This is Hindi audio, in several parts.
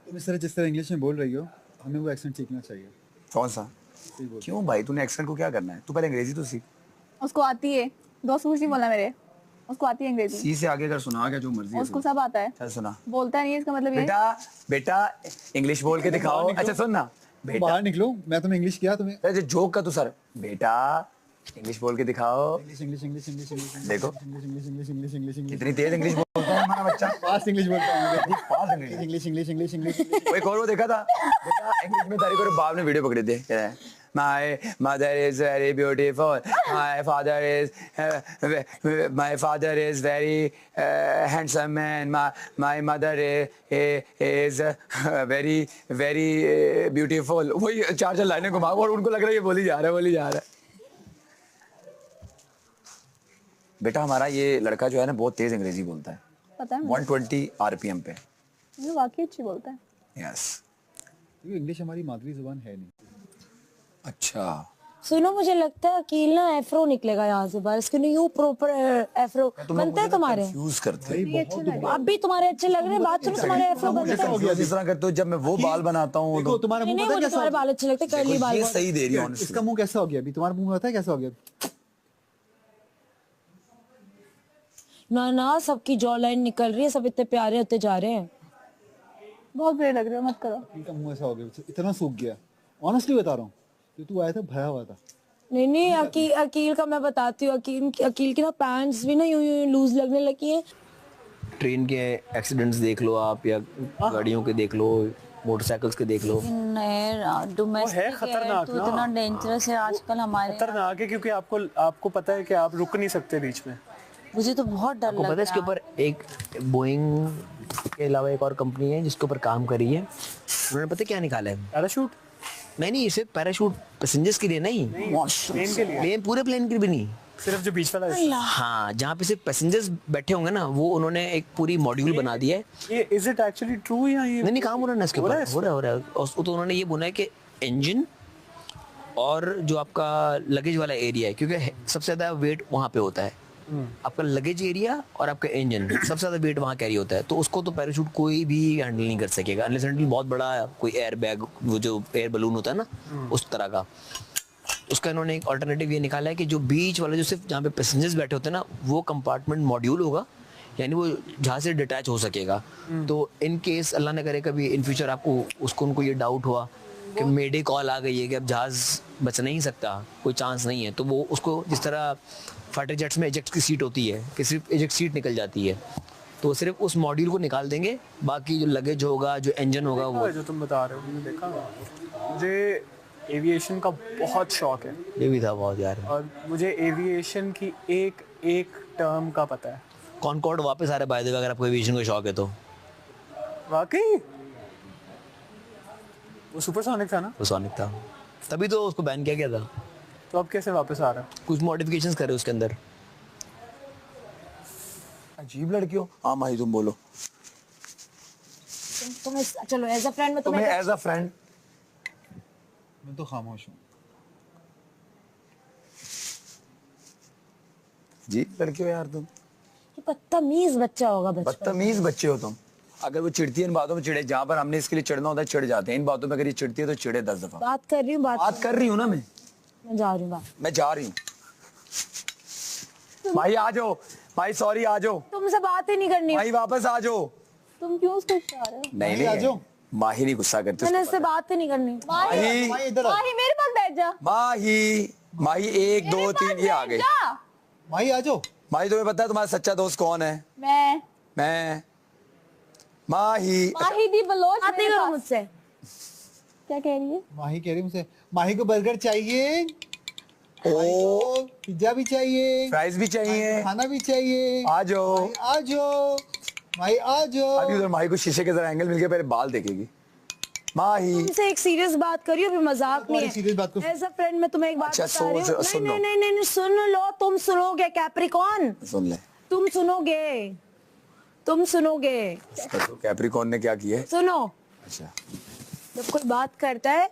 तुम इस तरह जिस तरह इंग्लिश में बोल रही हो, हमें वो एक्सेंट सीखना चाहिए। कौन सा? सही बोल। क्यों भाई, तूने एक्सेंट को क्या करना है? तू पहले अंग्रेजी तो सीख। उसको आती है, दोस्त कुछ नहीं बोला मेरे, उसको आती है अंग्रेजी, सी से आगे कर, सुना क्या जो मर्जी है उसको सुना। सब आता है। चल सुना। बोलता नहीं है, इसका मतलब ये है। बेटा बेटा इंग्लिश बोल के दिखाओ। अच्छा सुन ना बेटा, बाहर निकलो, मैं तुम्हें इंग्लिश किया तुम्हें। अरे जोक का तू सर, बेटा इंग्लिश बोल के दिखाओ। English English English English English देखो English English English English English English कितनी तेज इंग्लिश बोलता है हमारा बच्चा। फास्ट इंग्लिश बोलता हूँ। Fast English. English English English English. वो एक और वो देखा था बेटा इंग्लिश में तारीख और बाप ने वीडियो पकड़े थे। My mother is very beautiful. My father is very handsome man. My mother is very beautiful. वही चार चार लाइनें घुमा और उनको लग रहा है ये बोली जा रहा है। बेटा हमारा ये लड़का जो है ना बहुत तेज अंग्रेजी बोलता है। पता है मुझे। 120 RPM पे। ये वाकई अच्छी बोलता है। यस। क्योंकि इंग्लिश हमारी मादरी जुबान है नहीं। अच्छा सुनो, मुझे लगता है अकील ना एफ्रो निकलेगा यहाँ से बाहर। इसके लिए यूं प्रॉपर एफ्रो बनते हैं तुम्हारे। कंफ्यूज करते हैं। अब भी तुम्हारे अच्छे लग रहे हैं, बात सुनो, तुम्हारे एफ्रो बनते हैं। जिस तरह करते हो जब मैं वो बाल बनाता हूँ देखो तुम्हारा नहीं मुंह नहीं, पता मुझे कैसा तुम्हारे हो बाल अच्छे लगते हैं, कर्ली बाल ये बहुत। सही दे रही गया? हूँ इसका मुंह कैसा हो गया अभी? तुम्हारा मुंह पता है कैसा हो गया? ना ना, सबकी जॉ लाइन निकल रही है, सब इतने प्यारे होते जा रहे हैं। बहुत बुरे लग रहे हो, मत करो। इनका मुंह ऐसा हो गया, इतना सूख गया। ऑनेस्टली बता रहा हूँ, तू आया था भरा हुआ था। नहीं नहीं, अकील का मैं बताती हूँ। अकील की ना पैंट्स भी ना यूं यूं लूज लगने लगी हैं। ट्रेन के एक्सीडेंट्स देख लो आप, या गाड़ियों के देख लो, मोटरसाइकिल्स के देख लो। है खतरनाक तो इतना डेंजरस है आजकल हमारे। खतरनाक है क्योंकि आपको पता है कि आप रुक नहीं सकते बीच में। मुझे तो बहुत डर आपको लग पता है इसके रहा है। ऊपर एक बोइंग के अलावा एक और कंपनी है जिसके ऊपर काम करी है। उन्होंने पता है क्या निकाला है? पैराशूट नहीं, ये सिर्फ पैराशूट पैसेंजर्स के लिए नहीं, प्लेन के लिए, प्लेन पूरे प्लेन के लिए भी नहीं। सिर्फ जो बीच वाला है। हाँ, जहाँ पे सिर्फ पैसेंजर्स बैठे होंगे ना, वो उन्होंने एक पूरी मॉड्यूल बना दिया है। ये इज इट एक्चुअली ट्रू या ये नहीं काम हो रहा है ना इसके ऊपर, हो रहा है। और तो उन्होंने ये बोला है कि इंजन और जो आपका लगेज वाला एरिया है, क्योंकि सबसे ज्यादा वेट वहाँ पे होता है, आपका लगेज एरिया और आपका इंजन सबसे ज्यादा वेट वहाँ कैरी होता है। तो उसको तो पैराशूट कोई भी हैंडल नहीं कर सकेगा अनलेस अनटिल बहुत बड़ा कोई एयर बैग, वो जो एयर बलून होता है ना उस तरह का। उसका इन्होंने एक अल्टरनेटिव ये निकाला है कि जो बीच वाला, जो सिर्फ जहाँ पे पैसेंजर्स बैठे होते हैं ना, वो कंपार्टमेंट मॉड्यूल होगा, यानी वो जहाँ से डिटैच हो सकेगा। तो इन केस अल्लाह ने करे कभी इन फ्यूचर आपको उनको ये डाउट हुआ कि मेडे कॉल आ गई है कि अब जहाज बच नहीं सकता, कोई चांस नहीं है, तो वो उसको जिस तरह फाइटर जेट्स में इजेक्ट की सीट होती है कि सिर्फ इजेक्ट सीट निकल जाती है, तो सिर्फ उस मॉड्यूल को निकाल देंगे, बाकी जो लगेज होगा, जो इंजन होगा, वो जो तुम बता रहे हो मैंने देखा। मुझे एविएशन का बहुत शौक है। ये भी था बहुत यार। और मुझे एविएशन की एक टर्म का पता है। कॉनकॉर्ड वापस आ रहा है बाय द वे, अगर आपको एविएशन का शौक है तो। वाकई वो सुपरसोनिक था ना? वो सोनिक था, तभी तो उसको बैन किया गया था। तो अब कैसे वापस आ रहा है? कुछ मॉडिफिकेशंस करे उसके अंदर। अजीब लड़की हो। हाँ माही तुम बोलो। तुम्हें चलो एज अ फ्रेंड में तुम्हें एज अ फ्रेंड। मैं तो खामोश हूँ। जी लड़की हो यार तुम। बदतमीज बच्चा होगा बचपन। बदतमीज बच्चे हो तुम। अगर वो चिढ़ती है इन बातों में चिढ़े, जहाँ पर हमने इसके लिए चिढ़ना होता है चिढ़ जाते हैं। इन बातों में अगर ये चिढ़ती है तो चिढ़े 10 दफा। बात कर रही हूँ, बात कर रही हूँ ना मैं जा रही हूँ। मैं जा रही हूँ। भाई आ जाओ, भाई सॉरी आ जाओ। तुमसे बात ही नहीं करनी। भाई वापस आ जाओ। तुम क्यों उसको उठा रहे हो? नहीं आ जाओ। माही नहीं गुस्सा करती। मैंने इससे बात ही नहीं करनी। माही माही मेरे पास बैठ जा। माही 1 2 3 ये आ गई। माही आ जाओ। माही तुम्हें पता है तुम्हारा सच्चा दोस्त कौन है? मैं माही। माही दी बलोच बात नहीं मेरे करो पास। मुझसे। क्या कह रही है? माही कह रही मुझसे, माही को बर्गर चाहिए, ओ पिज्जा भी चाहिए, फ्राइज भी चाहिए, खाना भी चाहिए। आ जाओ माही आ जाओ, माही आ जाओ। अभी उधर माही को शीशे के जरा एंगल मिल गया, पहले बाल देखेगी माही। तुमसे एक सीरियस बात करी, अभी मजाक नहीं है। सीरियस बात को एज अ फ्रेंड मैं तुम्हें एक बात अच्छा, बता रही हूँ। सुन लो। नहीं सुन लो, तुम सुनोगे कैप्रिकॉन, सुन ले। तुम सुनोगे, तुम सुनोगे। तो कैप्रिकॉन ने क्या किया है? सुनो, अच्छा जब कोई बात करता है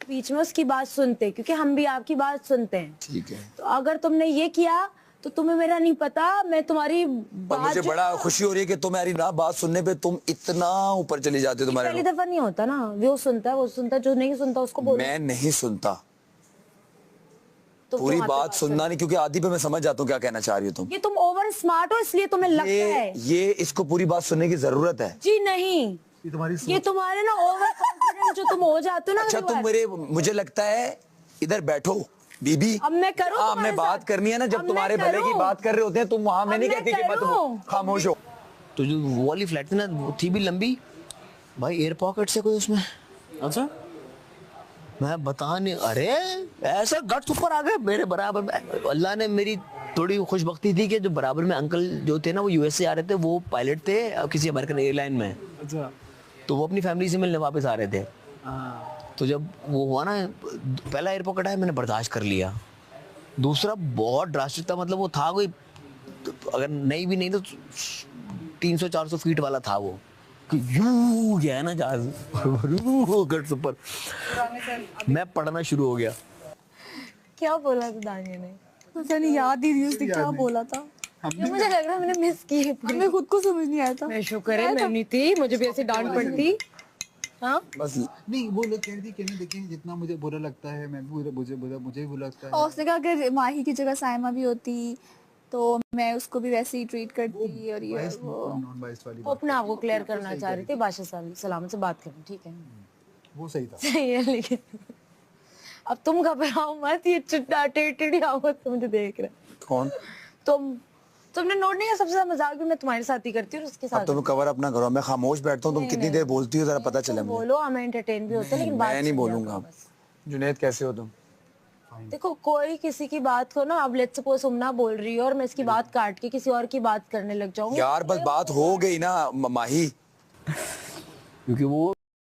बीच में उसकी बात सुनते, क्योंकि हम भी आपकी बात सुनते हैं। ठीक है। तो अगर तुमने ये किया तो तुम्हें मेरा नहीं पता, मैं तुम्हारी पर बात मुझे जो- बड़ा खुशी हो रही है कि तुम्हारी ना बात सुनने पे तुम इतना ऊपर चली जाते हो। पहली दफा नहीं होता ना, वो सुनता है, वो सुनता है, जो नहीं सुनता उसको बोलो। मैं नहीं सुनता, तो पूरी तुम आते बात सुनना नहीं, क्योंकि आधी पे मैं समझ जाता हूँ क्या कहना चाह रही हो तुम। ये तुम ओवर स्मार्ट हो इसलिए तुम्हें लगता है। ये इसको पूरी बात सुनने की जरूरत है। जी नहीं, ये तुम्हारी ये तुम्हारे ना ओवर कॉन्फिडेंट जो तुम हो जाते हो ना। अच्छा कई तुम बार। मेरे, मुझे लगता है इधर बैठो बीबी। अब मैं करूं हाँ, तुम्हारे मैं बात साथ? करनी है ना, अब जब मैं तुम्हारे भले की करूं? बात कर रहे होते हैं तुम वहां, मैं अब नहीं मैं कहती कि मैं करूं? तुम खामोश हो। तो जो वो वाली फ्लैट थी ना, वो थी भी लंबी भाई, एयर पॉकेट से कोई उसमें। अच्छा, मैं बता नहीं, अरे ऐसे गट्स ऊपर आ गए मेरे बराबर में। अल्लाह ने मेरी थोड़ी खुशबख्ती थी कि जो बराबर में अंकल जो थे ना, वो यूएस से आ रहे थे, वो पायलट थे किसी अमेरिकन एयरलाइन में, अच्छा। तो वो अपनी फैमिली से मिलने वापस आ रहे थे। हाँ, तो जब वो हुआ ना, पहला एयर पॉकेट आया, मैंने बर्दाश्त कर लिया। दूसरा बहुत ड्रास्टिक था, मतलब वो था कोई, अगर नहीं भी नहीं तो 300-400 फीट वाला था वो, कि यूं गया है ना जहाज गट्स ऊपर। मैं पढ़ना शुरू हो गया। क्या बोला था दानिया ने? पता नहीं, याद ही नहीं उसने क्या बोला था। ये मुझे लग रहा है मैंने मिस की है पूरी। हमें खुद को समझ नहीं आया था। मैं शुक्र है मैं नहीं थी, मुझे भी ऐसे डांट पड़ती। हाँ, बस नहीं, वो लोग कह रही थी कि नहीं, देखें जितना मुझे बुरा लगता है, मैं भी मुझे भी बुरा लगता है। और उसने कहा अगर माही की जगह साइमा भी होती तो मैं उसको भी वैसे ही ट्रीट करती, और ये बाइस वो। नॉन बाइस वाली वो अपने आप को क्लियर करना चाह रही थी, बादशाह सलामत से बात करनी, ठीक है। वो सही था। सही है, लेकिन अब तुम घबराओ मत, ये चिट्टा टेढ़ी आवाज मुझे देख रहा है। कौन? तुमने नोट नहीं किया, सबसे ज्यादा मजाक भी मैं तुम्हारे साथ ही करती हूँ और उसके अब साथ। तुम कवर अपना करो, मैं खामोश बैठता हूँ, तुम कितनी देर बोलती हो जरा पता चले मुझे। बोलो, हमें एंटरटेन भी होता है, लेकिन बात मैं नहीं सुन बोलूंगा। जाओ बस। जुनैद कैसे हो तुम? देखो, कोई किसी की बात को ना, अब लेट्स सपोज तुम ना बोल रही हो और मैं इसकी बात काट के किसी और की बात करने लग जाऊंगी। यार बस बात हो गई ना माही। क्योंकि वो